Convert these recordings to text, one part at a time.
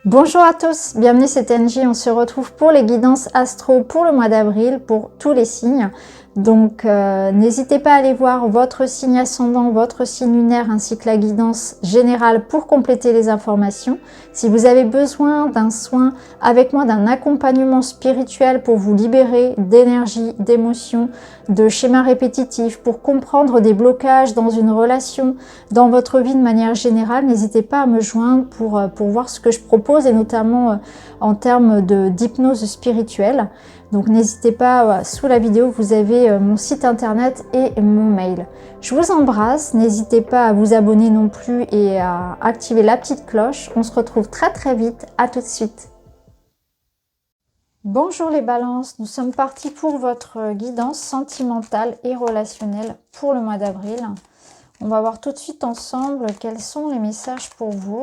Bonjour à tous, bienvenue c'est NJ, on se retrouve pour les guidances astro pour le mois d'avril pour tous les signes. Donc n'hésitez pas à aller voir votre signe ascendant, votre signe lunaire ainsi que la guidance générale pour compléter les informations. Si vous avez besoin d'un soin avec moi, d'un accompagnement spirituel pour vous libérer d'énergie, d'émotions, de schémas répétitifs, pour comprendre des blocages dans une relation, dans votre vie de manière générale, n'hésitez pas à me joindre pour voir ce que je propose et notamment en termes d'hypnose spirituelle. Donc n'hésitez pas, sous la vidéo vous avez mon site internet et mon mail. Je vous embrasse, n'hésitez pas à vous abonner non plus et à activer la petite cloche. On se retrouve très vite, à tout de suite. Bonjour les balances, nous sommes partis pour votre guidance sentimentale et relationnelle pour le mois d'avril. On va voir tout de suite ensemble quels sont les messages pour vous.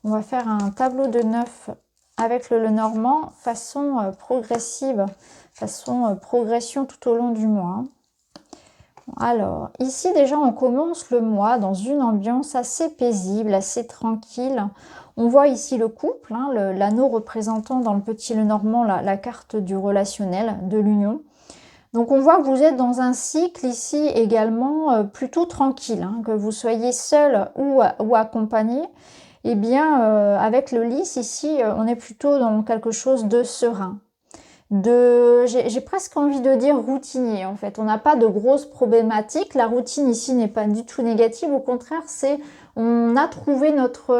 On va faire un tableau de 9 avec le Lenormand, façon progressive, façon progression tout au long du mois. Alors, ici déjà on commence le mois dans une ambiance assez paisible, assez tranquille. On voit ici le couple, hein, l'anneau représentant dans le petit Lenormand la carte du relationnel, de l'union. Donc on voit que vous êtes dans un cycle ici également plutôt tranquille, hein, que vous soyez seul ou accompagné. Eh bien, avec le lys ici, on est plutôt dans quelque chose de serein. J'ai presque envie de dire routinier en fait. On n'a pas de grosses problématiques. La routine ici n'est pas du tout négative. Au contraire, on a trouvé notre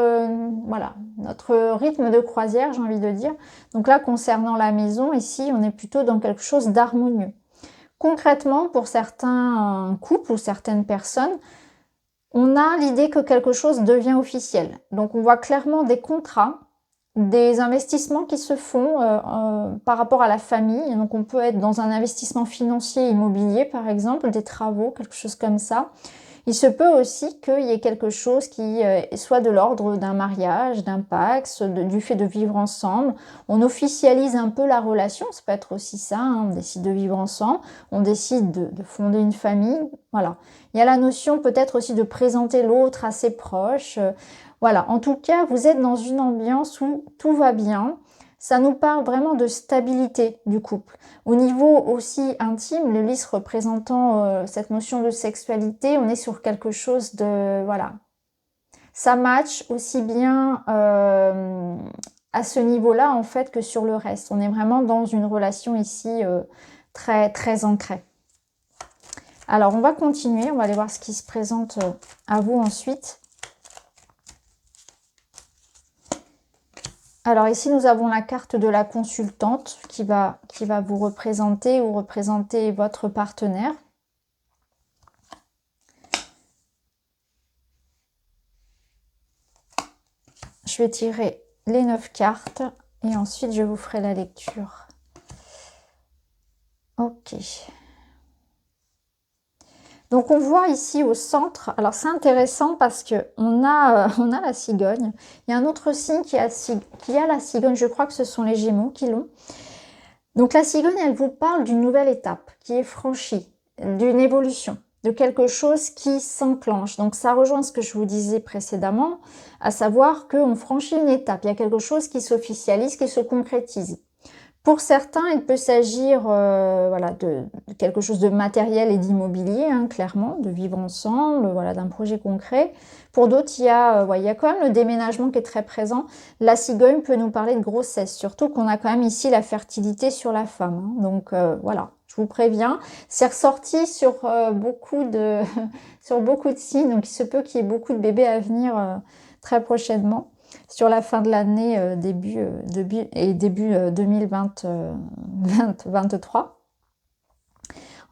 rythme de croisière, j'ai envie de dire. Donc là, concernant la maison, ici, on est plutôt dans quelque chose d'harmonieux. Concrètement, pour certains couples ou certaines personnes, on a l'idée que quelque chose devient officiel. Donc on voit clairement des contrats, des investissements qui se font par rapport à la famille. Donc on peut être dans un investissement financier immobilier par exemple, des travaux, quelque chose comme ça. Il se peut aussi qu'il y ait quelque chose qui soit de l'ordre d'un mariage, d'un pax, du fait de vivre ensemble. On officialise un peu la relation, ça peut être aussi ça, hein, on décide de vivre ensemble, on décide de fonder une famille, voilà. Il y a la notion peut-être aussi de présenter l'autre à ses proches. Voilà, en tout cas, vous êtes dans une ambiance où tout va bien. Ça nous parle vraiment de stabilité du couple. Au niveau aussi intime, le lys représentant cette notion de sexualité, on est sur quelque chose de... Voilà. Ça match aussi bien à ce niveau-là, en fait, que sur le reste. On est vraiment dans une relation ici très ancrée. Alors, on va continuer. On va aller voir ce qui se présente à vous ensuite. Alors ici, nous avons la carte de la consultante qui va vous représenter ou représenter votre partenaire. Je vais tirer les 9 cartes et ensuite je vous ferai la lecture. Ok. Donc on voit ici au centre, alors c'est intéressant parce que on a la cigogne. Il y a un autre signe qui a la cigogne, je crois que ce sont les Gémeaux qui l'ont. Donc la cigogne, elle vous parle d'une nouvelle étape qui est franchie, d'une évolution, de quelque chose qui s'enclenche. Donc ça rejoint ce que je vous disais précédemment, à savoir qu'on franchit une étape, il y a quelque chose qui s'officialise, qui se concrétise. Pour certains, il peut s'agir voilà, de quelque chose de matériel et d'immobilier, hein, clairement, de vivre ensemble, voilà, d'un projet concret. Pour d'autres, il y a quand même le déménagement qui est très présent. La cigogne peut nous parler de grossesse, surtout qu'on a quand même ici la fertilité sur la femme. Hein. Donc voilà, je vous préviens. C'est ressorti sur, sur beaucoup de signes, donc il se peut qu'il y ait beaucoup de bébés à venir très prochainement. Sur la fin de l'année, début 2023.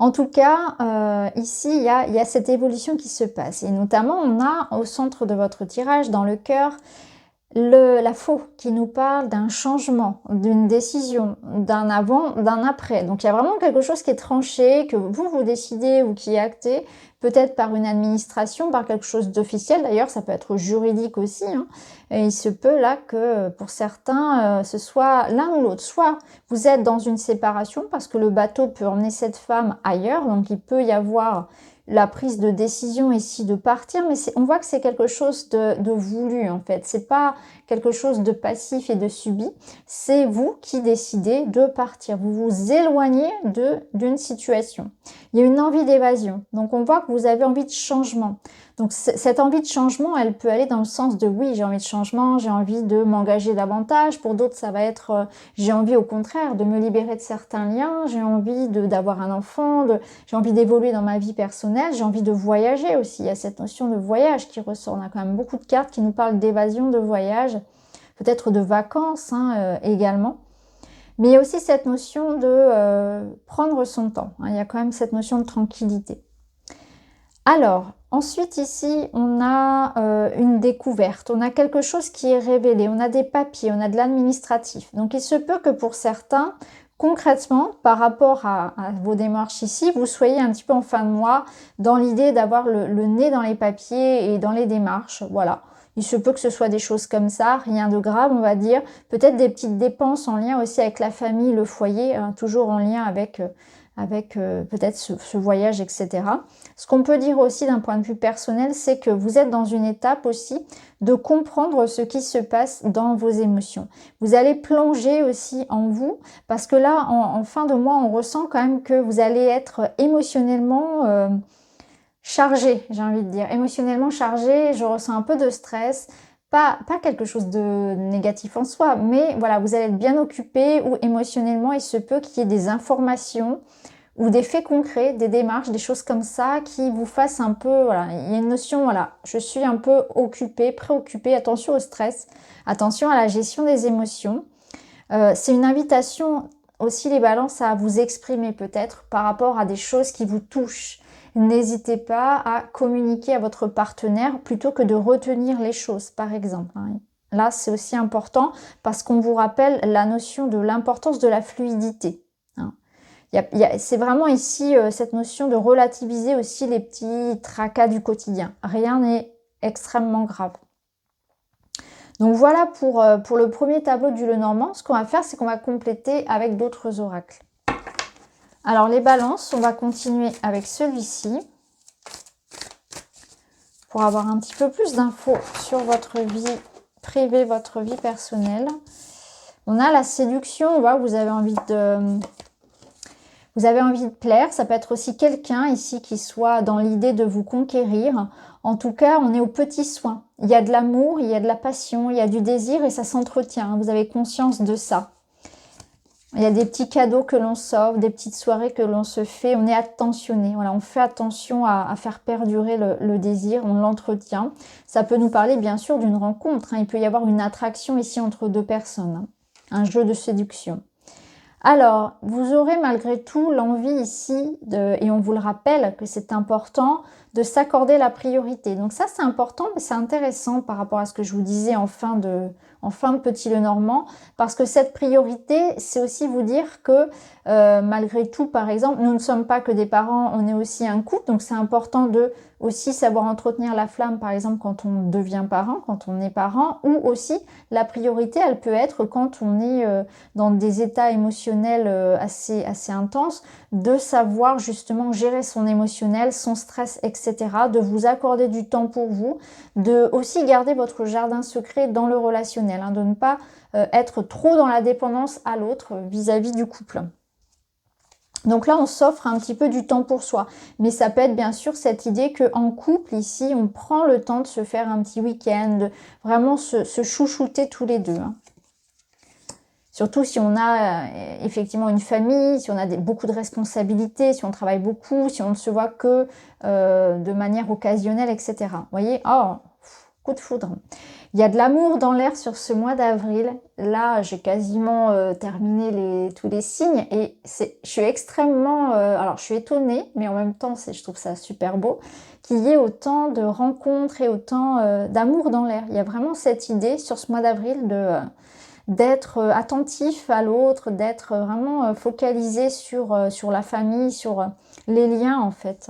En tout cas, ici, il y a cette évolution qui se passe. Et notamment, on a au centre de votre tirage, dans le cœur, la faux qui nous parle d'un changement, d'une décision, d'un avant, d'un après. Donc il y a vraiment quelque chose qui est tranché, que vous décidez ou qui est acté, peut-être par une administration, par quelque chose d'officiel. D'ailleurs, ça peut être juridique aussi. Hein. Et il se peut là que pour certains, ce soit l'un ou l'autre. Soit vous êtes dans une séparation parce que le bateau peut emmener cette femme ailleurs. Donc il peut y avoir la prise de décision ici de partir, mais on voit que c'est quelque chose de voulu en fait. C'est pas quelque chose de passif et de subi. C'est vous qui décidez de partir. Vous vous éloignez d'une situation. Il y a une envie d'évasion. Donc, on voit que vous avez envie de changement. Donc, cette envie de changement, elle peut aller dans le sens de oui, j'ai envie de changement, j'ai envie de m'engager davantage. Pour d'autres, ça va être j'ai envie au contraire de me libérer de certains liens, j'ai envie d'avoir un enfant, j'ai envie d'évoluer dans ma vie personnelle, j'ai envie de voyager aussi. Il y a cette notion de voyage qui ressort. On a quand même beaucoup de cartes qui nous parlent d'évasion, de voyage, peut-être de vacances également. Mais il y a aussi cette notion de prendre son temps. Il y a quand même cette notion de tranquillité. Alors, ensuite ici, on a une découverte, on a quelque chose qui est révélé, on a des papiers, on a de l'administratif. Donc, il se peut que pour certains, concrètement, par rapport à vos démarches ici, vous soyez un petit peu en fin de mois dans l'idée d'avoir le nez dans les papiers et dans les démarches. Voilà, il se peut que ce soit des choses comme ça, rien de grave, on va dire. Peut-être des petites dépenses en lien aussi avec la famille, le foyer, toujours en lien avec peut-être ce voyage, etc. Ce qu'on peut dire aussi d'un point de vue personnel, c'est que vous êtes dans une étape aussi de comprendre ce qui se passe dans vos émotions. Vous allez plonger aussi en vous, parce que là, en fin de mois, on ressent quand même que vous allez être émotionnellement chargé, j'ai envie de dire. Émotionnellement chargé, je ressens un peu de stress. Pas quelque chose de négatif en soi, mais voilà, vous allez être bien occupé ou émotionnellement, il se peut qu'il y ait des informations ou des faits concrets, des démarches, des choses comme ça qui vous fassent un peu, voilà, il y a une notion, voilà, je suis un peu occupée, préoccupée, attention au stress, attention à la gestion des émotions. C'est une invitation aussi les balances à vous exprimer peut-être par rapport à des choses qui vous touchent. N'hésitez pas à communiquer à votre partenaire plutôt que de retenir les choses, par exemple. Là, c'est aussi important parce qu'on vous rappelle la notion de l'importance de la fluidité. C'est vraiment ici cette notion de relativiser aussi les petits tracas du quotidien. Rien n'est extrêmement grave. Donc voilà pour le premier tableau du Lenormand. Ce qu'on va faire, c'est qu'on va compléter avec d'autres oracles. Alors les balances, on va continuer avec celui-ci pour avoir un petit peu plus d'infos sur votre vie privée, votre vie personnelle. On a la séduction, on voit que vous avez envie de plaire. Ça peut être aussi quelqu'un ici qui soit dans l'idée de vous conquérir. En tout cas, on est aux petits soins. Il y a de l'amour, il y a de la passion, il y a du désir et ça s'entretient. Vous avez conscience de ça. Il y a des petits cadeaux que l'on s'offre, des petites soirées que l'on se fait. On est attentionné. Voilà, on fait attention à faire perdurer le désir, on l'entretient. Ça peut nous parler bien sûr d'une rencontre. Il peut y avoir une attraction ici entre deux personnes. Un jeu de séduction. Alors, vous aurez malgré tout l'envie ici, et on vous le rappelle que c'est important, de s'accorder la priorité. Donc ça, c'est important, mais c'est intéressant par rapport à ce que je vous disais en fin de Petit Lenormand, parce que cette priorité, c'est aussi vous dire que malgré tout, par exemple, nous ne sommes pas que des parents, on est aussi un couple, donc c'est important de aussi savoir entretenir la flamme, par exemple, quand on devient parent, quand on est parent, ou aussi la priorité, elle peut être quand on est dans des états émotionnels assez intenses, de savoir justement gérer son émotionnel, son stress, etc., de vous accorder du temps pour vous, de aussi garder votre jardin secret dans le relationnel, de ne pas être trop dans la dépendance à l'autre vis-à-vis du couple. Donc là, on s'offre un petit peu du temps pour soi. Mais ça peut être bien sûr cette idée qu'en couple, ici, on prend le temps de se faire un petit week-end, de vraiment se chouchouter tous les deux. Surtout si on a effectivement une famille, si on a beaucoup de responsabilités, si on travaille beaucoup, si on ne se voit que de manière occasionnelle, etc. Vous voyez, oh, coup de foudre. Il y a de l'amour dans l'air sur ce mois d'avril. Là, j'ai quasiment terminé tous les signes et je suis extrêmement... alors, je suis étonnée, mais en même temps, je trouve ça super beau qu'il y ait autant de rencontres et autant d'amour dans l'air. Il y a vraiment cette idée sur ce mois d'avril d'être attentif à l'autre, d'être vraiment focalisé sur la famille, sur les liens en fait.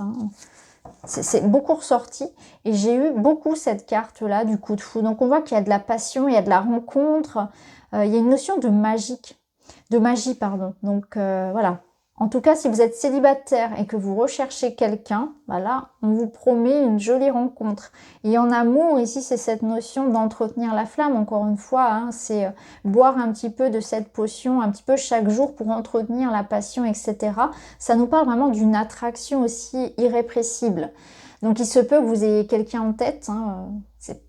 C'est beaucoup ressorti et j'ai eu beaucoup cette carte-là du coup de fou. Donc on voit qu'il y a de la passion, il y a de la rencontre, il y a une notion de magie, pardon. Donc voilà, En tout cas, si vous êtes célibataire et que vous recherchez quelqu'un, bah là, on vous promet une jolie rencontre. Et en amour, ici, c'est cette notion d'entretenir la flamme. Encore une fois, hein, c'est boire un petit peu de cette potion, un petit peu chaque jour pour entretenir la passion, etc. Ça nous parle vraiment d'une attraction aussi irrépressible. Donc, il se peut que vous ayez quelqu'un en tête, hein, c'est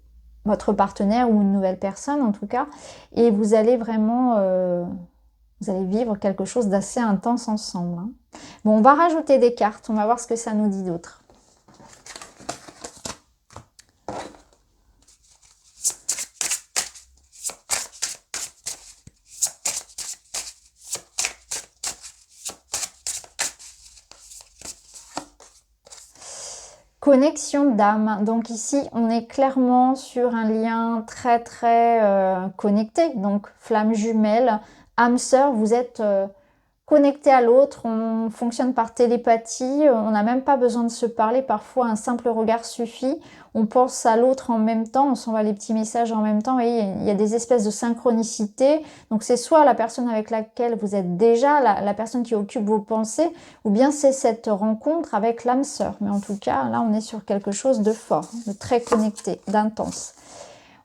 votre partenaire ou une nouvelle personne en tout cas, et vous allez vraiment... vous allez vivre quelque chose d'assez intense ensemble. Hein. Bon, on va rajouter des cartes. On va voir ce que ça nous dit d'autre. Connexion d'âme. Donc ici, on est clairement sur un lien très connecté. Donc flamme jumelle, âme sœur, vous êtes connecté à l'autre, on fonctionne par télépathie, on n'a même pas besoin de se parler, parfois un simple regard suffit, on pense à l'autre en même temps, on s'envoie les petits messages en même temps, et il y a des espèces de synchronicité, donc c'est soit la personne avec laquelle vous êtes déjà, la personne qui occupe vos pensées, ou bien c'est cette rencontre avec l'âme sœur, mais en tout cas, là on est sur quelque chose de fort, de très connecté, d'intense.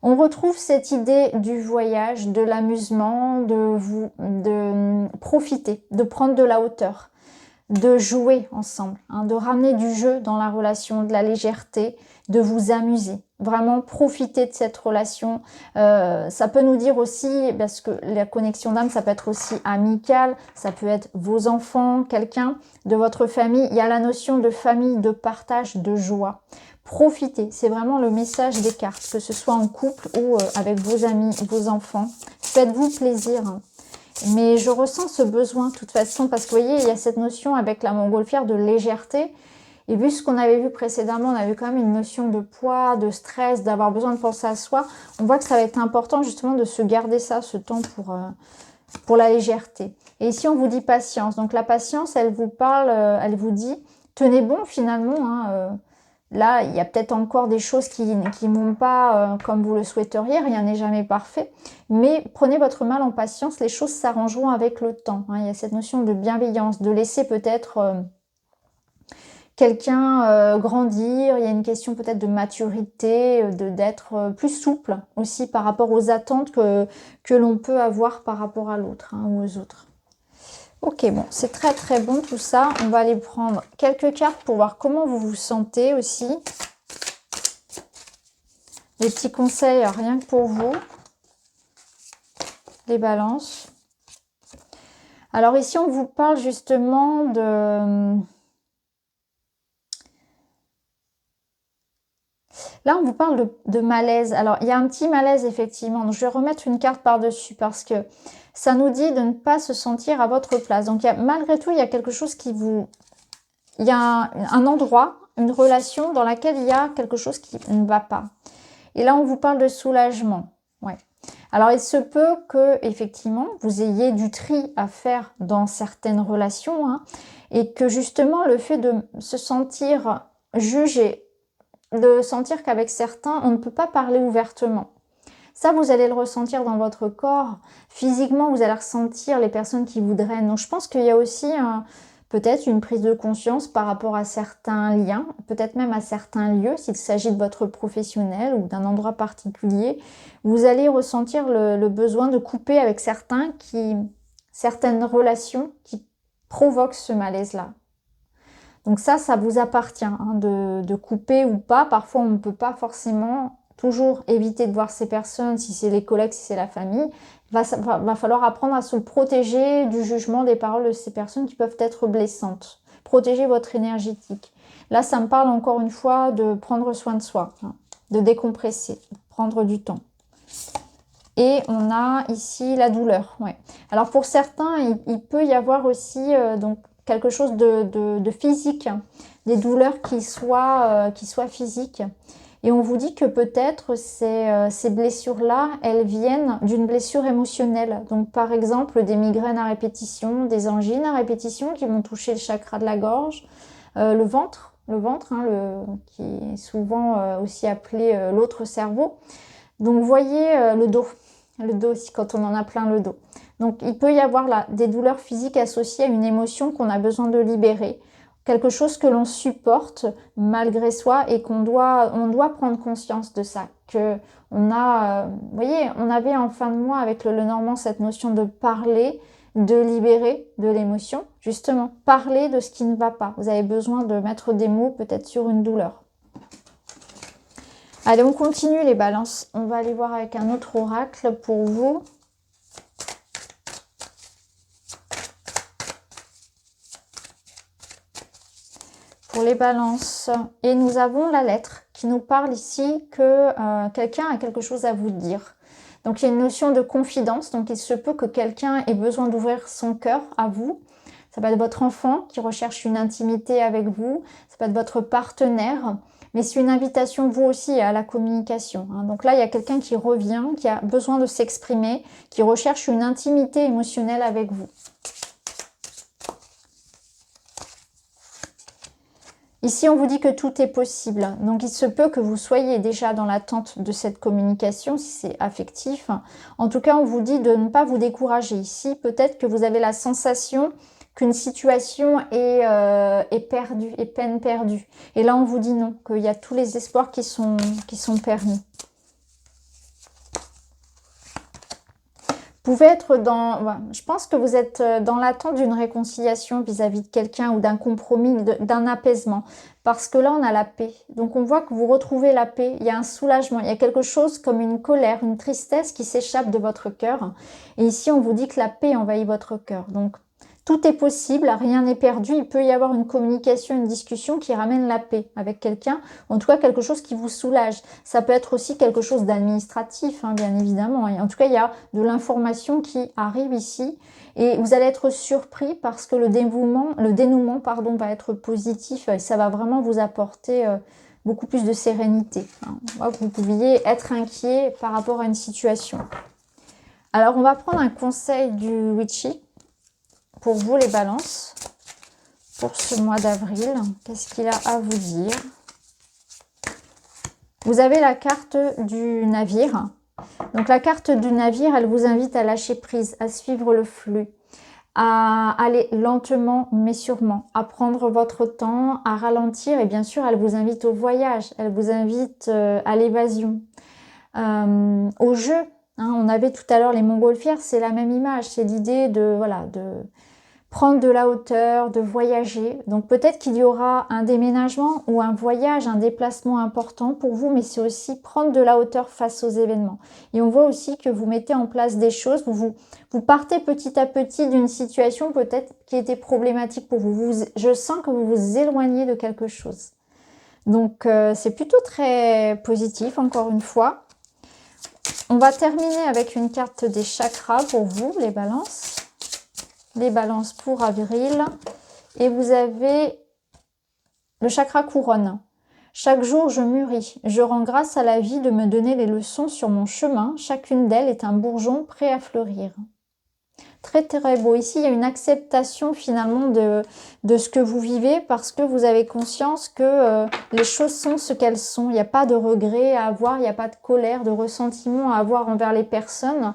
On retrouve cette idée du voyage, de l'amusement, de profiter, de prendre de la hauteur, de jouer ensemble, hein, de ramener du jeu dans la relation, de la légèreté, de vous amuser. Vraiment profiter de cette relation. Ça peut nous dire aussi, parce que la connexion d'âme, ça peut être aussi amical, ça peut être vos enfants, quelqu'un de votre famille. Il y a la notion de famille, de partage, de joie. Profitez, c'est vraiment le message des cartes, que ce soit en couple ou avec vos amis, vos enfants. Faites-vous plaisir. Hein. Mais je ressens ce besoin de toute façon, parce que vous voyez, il y a cette notion avec la montgolfière de légèreté. Et vu ce qu'on avait vu précédemment, on avait quand même une notion de poids, de stress, d'avoir besoin de penser à soi. On voit que ça va être important justement de se garder ça, ce temps pour la légèreté. Et ici, on vous dit patience. Donc la patience, elle vous parle, elle vous dit, tenez bon finalement, hein, là, il y a peut-être encore des choses qui ne vont pas comme vous le souhaiteriez, rien n'est jamais parfait. Mais prenez votre mal en patience, les choses s'arrangeront avec le temps. Hein. Il y a cette notion de bienveillance, de laisser peut-être quelqu'un grandir. Il y a une question peut-être de maturité, d'être plus souple aussi par rapport aux attentes que l'on peut avoir par rapport à l'autre hein, ou aux autres. Ok, bon, c'est très bon tout ça. On va aller prendre quelques cartes pour voir comment vous vous sentez aussi. Des petits conseils rien que pour vous. Les balances. Alors ici, on vous parle justement de... Là, on vous parle de malaise. Alors, il y a un petit malaise, effectivement. Donc, je vais remettre une carte par-dessus parce que ça nous dit de ne pas se sentir à votre place. Donc, malgré tout, il y a quelque chose qui vous... Il y a un endroit, une relation dans laquelle il y a quelque chose qui ne va pas. Et là, on vous parle de soulagement. Ouais. Alors, il se peut que, effectivement, vous ayez du tri à faire dans certaines relations hein, et que, justement, le fait de se sentir jugé, de sentir qu'avec certains, on ne peut pas parler ouvertement. Ça, vous allez le ressentir dans votre corps. Physiquement, vous allez ressentir les personnes qui vous drainent. Donc, je pense qu'il y a aussi peut-être une prise de conscience par rapport à certains liens, peut-être même à certains lieux, s'il s'agit de votre professionnel ou d'un endroit particulier. Vous allez ressentir le besoin de couper avec certaines relations qui provoquent ce malaise-là. Donc ça vous appartient hein, de couper ou pas. Parfois, on ne peut pas forcément toujours éviter de voir ces personnes, si c'est les collègues, si c'est la famille. Va falloir apprendre à se protéger du jugement des paroles de ces personnes qui peuvent être blessantes. Protéger votre énergétique. Là, ça me parle encore une fois de prendre soin de soi, hein, de décompresser, de prendre du temps. Et on a ici la douleur. Ouais. Alors pour certains, il peut y avoir aussi... donc quelque chose de physique, des douleurs qui soient physiques. Et on vous dit que peut-être ces blessures-là, elles viennent d'une blessure émotionnelle. Donc par exemple, des migraines à répétition, des angines à répétition qui vont toucher le chakra de la gorge, le ventre hein, qui est souvent aussi appelé l'autre cerveau. Donc voyez le dos aussi quand on en a plein le dos. Donc il peut y avoir là des douleurs physiques associées à une émotion qu'on a besoin de libérer. Quelque chose que l'on supporte malgré soi et on doit prendre conscience de ça. Que on a, vous voyez, on avait en fin de mois avec le Normand cette notion de parler, de libérer de l'émotion. Justement, parler de ce qui ne va pas. Vous avez besoin de mettre des mots peut-être sur une douleur. Allez, on continue les balances. On va aller voir avec un autre oracle pour vous. Pour les balances. Et nous avons la lettre qui nous parle ici que quelqu'un a quelque chose à vous dire. Donc il y a une notion de confidence. Donc il se peut que quelqu'un ait besoin d'ouvrir son cœur à vous. Ça peut être votre enfant qui recherche une intimité avec vous. Ça peut être votre partenaire. Mais c'est une invitation vous aussi à la communication. Donc là, il y a quelqu'un qui revient, qui a besoin de s'exprimer, qui recherche une intimité émotionnelle avec vous. Ici, on vous dit que tout est possible. Donc, il se peut que vous soyez déjà dans l'attente de cette communication, si c'est affectif. En tout cas, on vous dit de ne pas vous décourager. Ici, peut-être que vous avez la sensation qu'une situation est perdue, est peine perdue. Et là, on vous dit non, qu'il y a tous les espoirs qui sont permis. Vous pouvez être je pense que vous êtes dans l'attente d'une réconciliation vis-à-vis de quelqu'un ou d'un compromis, d'un apaisement. Parce que là, on a la paix. Donc, on voit que vous retrouvez la paix. Il y a un soulagement. Il y a quelque chose comme une colère, une tristesse qui s'échappe de votre cœur. Et ici, on vous dit que la paix envahit votre cœur. Donc, tout est possible, rien n'est perdu. Il peut y avoir une communication, une discussion qui ramène la paix avec quelqu'un. En tout cas, quelque chose qui vous soulage. Ça peut être aussi quelque chose d'administratif, bien évidemment. Et en tout cas, il y a de l'information qui arrive ici. Et vous allez être surpris parce que le dénouement, va être positif. Et ça va vraiment vous apporter beaucoup plus de sérénité. Vous pouviez être inquiet par rapport à une situation. Alors, on va prendre un conseil du Witchy. Pour vous les balances, pour ce mois d'avril, qu'est-ce qu'il a à vous dire? Vous avez la carte du navire. Donc la carte du navire, elle vous invite à lâcher prise, à suivre le flux, à aller lentement mais sûrement, à prendre votre temps, à ralentir. Et bien sûr, elle vous invite au voyage, elle vous invite à l'évasion, au jeu. On avait tout à l'heure les montgolfières, c'est la même image, c'est l'idée de prendre de la hauteur, de voyager. Donc peut-être qu'il y aura un déménagement ou un voyage, un déplacement important pour vous, mais c'est aussi prendre de la hauteur face aux événements. Et on voit aussi que vous mettez en place des choses, vous partez petit à petit d'une situation peut-être qui était problématique pour vous. Je sens que vous vous éloignez de quelque chose. Donc c'est plutôt très positif, encore une fois. On va terminer avec une carte des chakras pour vous, les balances. Les balances pour avril. Et vous avez le chakra couronne. Chaque jour, je mûris. Je rends grâce à la vie de me donner les leçons sur mon chemin. Chacune d'elles est un bourgeon prêt à fleurir. Très très beau. Ici, il y a une acceptation finalement de ce que vous vivez parce que vous avez conscience que les choses sont ce qu'elles sont. Il n'y a pas de regret à avoir, il n'y a pas de colère, de ressentiment à avoir envers les personnes.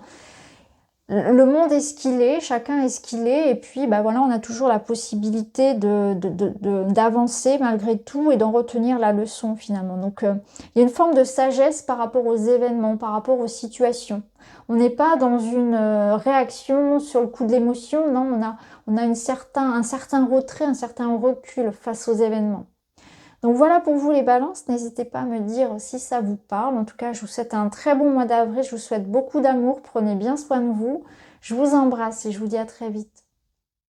Le monde est ce qu'il est, chacun est ce qu'il est, et puis voilà, on a toujours la possibilité d'avancer malgré tout et d'en retenir la leçon finalement. Donc il y a une forme de sagesse par rapport aux événements, par rapport aux situations. On n'est pas dans une réaction sur le coup de l'émotion, non, on a un certain retrait, un certain recul face aux événements. Donc voilà pour vous les balances, n'hésitez pas à me dire si ça vous parle. En tout cas, je vous souhaite un très bon mois d'avril, je vous souhaite beaucoup d'amour, prenez bien soin de vous. Je vous embrasse et je vous dis à très vite.